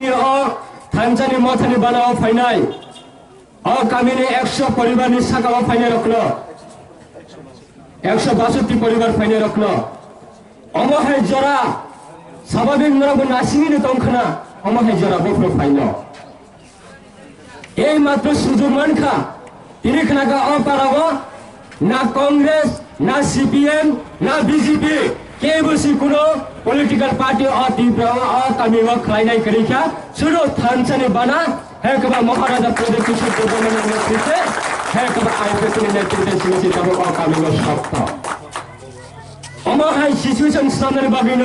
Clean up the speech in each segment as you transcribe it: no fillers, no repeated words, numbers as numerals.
थानसानी मथानी बनाओ फाइनाल कामिने 100 परिवार निशाका फाइनाल रखलो 162 परिवार फाइनाल रखलो अमहाय जरा स्वाभाविक नरब नासिनी तंखना अमहाय जरा बफ्रो फाइनाल এই মাত্র সুযোগ মানখা তিনি খানাকা অপারাবো না কংগ্রেস না সিপিএম না বিজেপি কে বসি কোনো পলিটিক্যাল পার্টি অতীব্র অকামিও খাইনাই করিখা শুরু থানসানি বানা হে কবা মহারাজা প্রদেশ কিশোর দেববর্মনের নেতৃত্বে হে কবা আইপিএসের নেতৃত্বে শুনেছি তবে অকামিও সত্য অমহাই সিচুয়েশন সামনের বাগিন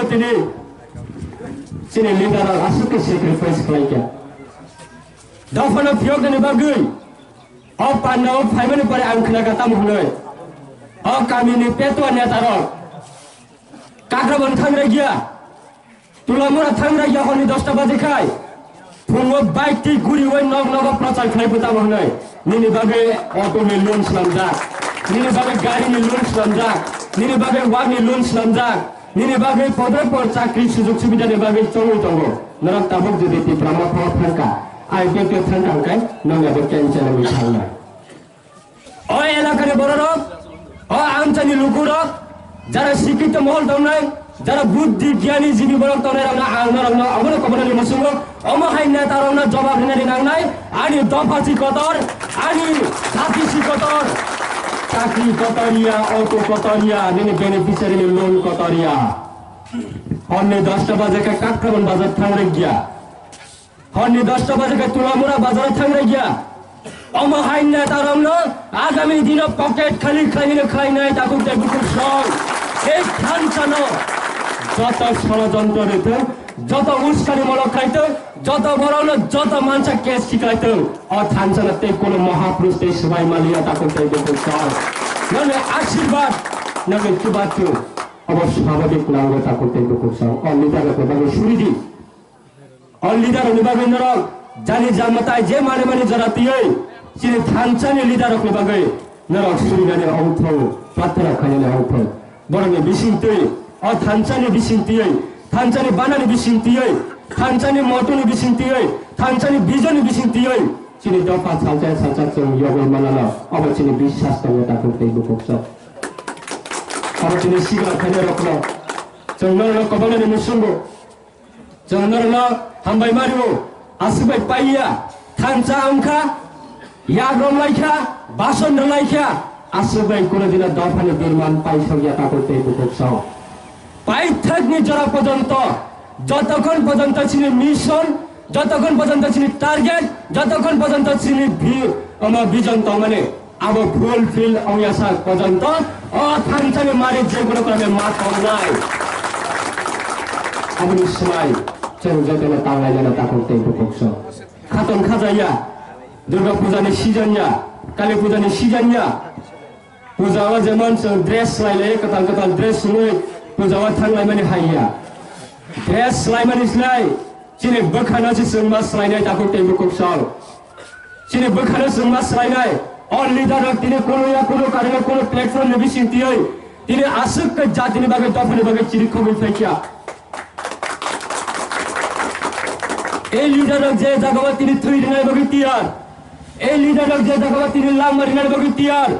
তিনি লিডার আসুকে স্যাক্রিফাইস খাইকা Dafana fiog ni bagui, oh pandau five pare angkna kata muhloi, oh kami ni petua netaro, kakra bon thang ragia, tulamura thang ragia honi 10 baje khai, pungo bike ti guri woi nog prachar khai puta muhloi, nini bagai auto ni loan slamjak, nini bagai gari ni loan slamjak, nini bagai wag ni loan slamjak, nini bagai podar por chakri sujog subida ni bagai chongo chongo, narak tabuk jodi ti prama phangka. I get your friend okay? No, I can't tell you how. Oh, Elakari Borok, oh, Anthony Lukuro, Jara Sikit Mall Donai, Jara Buddhi Gianni Zibi Borok Tonera, Amana Community Musumo, Omaha Natarona, Joba Nanai, Ani Dopati Kotor, Ani Taki Kotor, Taki Kotoria, Auto Kotoria, any beneficiary loan Kotoria. Only Dosta Bazaka Kakran Bazar Tangia. हन्नी 10 बजे के तुलामुरा बाजार थांग रहिया अमहाय नेतारमनो आगामी दिन pocket खाली खाइने ताकु table सङ एक थानसानो जत षडयन्त्र रहितो जत उस्कानी मलक खाइतो जत बराउन जत मान्छे केस सिकाइतो अ थानसानो ते कोनो महापुरुष ते सबै मालिया ताकु टेबुल सङ नले आशीर्वाद नले सुबाचु अवश्य स्वाभाविक नागो ताकु टेबुल सङ अ लिटाको बागो सुरिदी और लीडर निभागे नरक जानी जामताय जे माने माने जरातियै सिने थानसानी लीडर निभागे नरक सुरिगाने औथौ पात्रा खाने औथौ बरंगे बिसिंतै और थानसानी बिसिंतै थानसानी बानानी बिसिंतै थानसानी मोटुनी बिसिंतै थानसानी बिजनी बिसिंतै सिने दफा साचा जों योगै मानाला अब सिने विश्वास तंगता कुतै बुकस अब सिने सिगा खाने रखलो जों नरक कबलनि मुसुंगो जों नरक Hambai Mario, Asibai Paya, Tansa Amka, Yagrom Laika, Bason Laika, Asibai Kuradina Dopani Birman, Paisho Yatakote Bukso. Pai Tagni Jara Podanto, Jotokon Podantachini mission, Jotokon Podantachini target, Jotokon Podantachini vision Tomane, our fulfill Oyasa Podanto, or Tansani Mari Jaguraka Mat online. I will smile. Jangan tangan jangan takut tempo kokso. Katon kazaya, Durga Puja ni seasonnya, Kali Puja ni seasonnya. Pujawa zaman dress lain, kata dress semua. Pujawa thang lain mana haya. Dress lain mana islai. Cini berkhana si semua lain takut tempo kokso. Cini berkhana semua lain. All leader tini kono karena kono platform lebih sintiai. Tini asuk ke jat ini bagai top ini bagai ciri komi fekia. এই leader যে জায়গা তিনি থুই দিনাই বগি তিয়ার এই leader যে জায়গা তিনি লাম মারিনাই বগি তিয়ার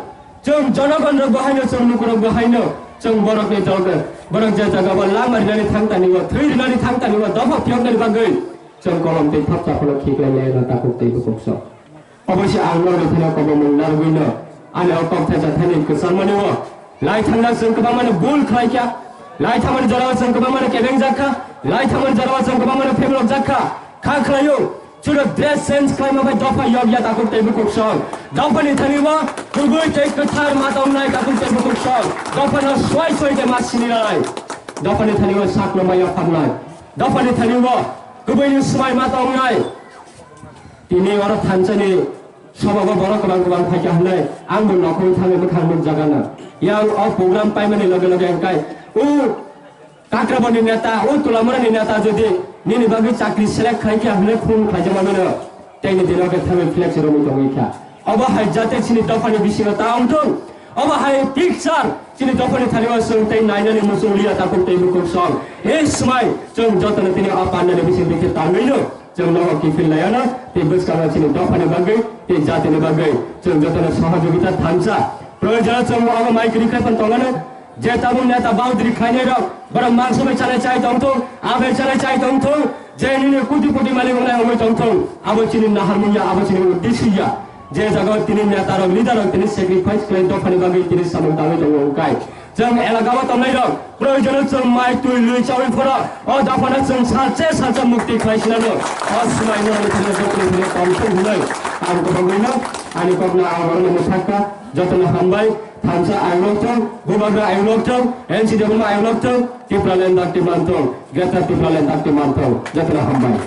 जों জনগণ গহাইনো जों নুকুর গহাইনো जों বরকনি জগে বরক যে জায়গা লাম মারিনাই থাংতানিও থুই দিনাই থাংতানিও দফা ফিয়ংনাই বাগৈ जों কলম তে ফাপটা ফলো খিকলাই না তাকুতে বুকস অবশ্য আংলো রেথিনা কবমন নারগুইনো আলে অকম থাজা থানি কসারমানিও লাই থাংনা जों কবা মানে বুল খাইকা লাই থামান জরাও जों কবা মানে কেবেং জাখা লাই থামান জরাও जों কবা মানে ফেমলক জাখা Kaklayo, sudah dress sense klaim apa dopa yogya takut tebukuk song. Dopa ni thaniwa, kubui take ketar mata umnai takut tebukuk song. Dopa na swai ke mas sinilai. Dopa ni thaniwa saklo maya pamnai. Dopa ni thaniwa, kubui ni swai mata umnai. Ini orang Tanzania, sahabat orang kubang kaya hanai, anggun nakoi thangnya bukan menjagana. Yang program payment lagi angkai. Kakrabani neta, tulamura ni neta jadi. Nini bagi cakri selek kaya hamle pun kaya mana? Tengok dia nak thamel flex romi tongika. Aba hai jate sini dopa ni bising taung tong. Aba hai picture sini dopa ni thaliwa song teng naina ni musulia takut teng bukuk song. Hey smile, jom jatuh nanti ni apa anda ni bising bikin tangan जों लह किफिल लायाना ते बसकाना चिनि दफानि बागै ते जातिनि बागै जों जतन सहयोगिता थामसा प्रयोजन जों अब माइक रिखायपन तंगानो जे ताबु नेता बाउद्री खाइने र बर मानसबै चाले चाइ दंथौ आबे चाले चाइ दंथौ जे निने कोटी मालिक होनाय हमै दंथौ आबो चिनि नाहारमुया आबो चिनि उद्देश्य जे जगह तिनी नेता र लिडार तिनी सेक्रिफाइस खालाय दफानि बागै तिनी सामन दावे दङ उकाय जों एलागावा तंनाय र प्रयोजन जों माइ तुइ लुइ चावै फरा अ दफाना जों साचे मुक्ति खाइसिनानो अ सुनायनो तिनी जतन कमसो हुनै आं गबगैनो ani kopna awal musaka jotna hambai thamsa ayolokto gubaga ayolokto NCW ayolokto tiplalen dakti mantong gata tiplalen dakti mantong jotna hambai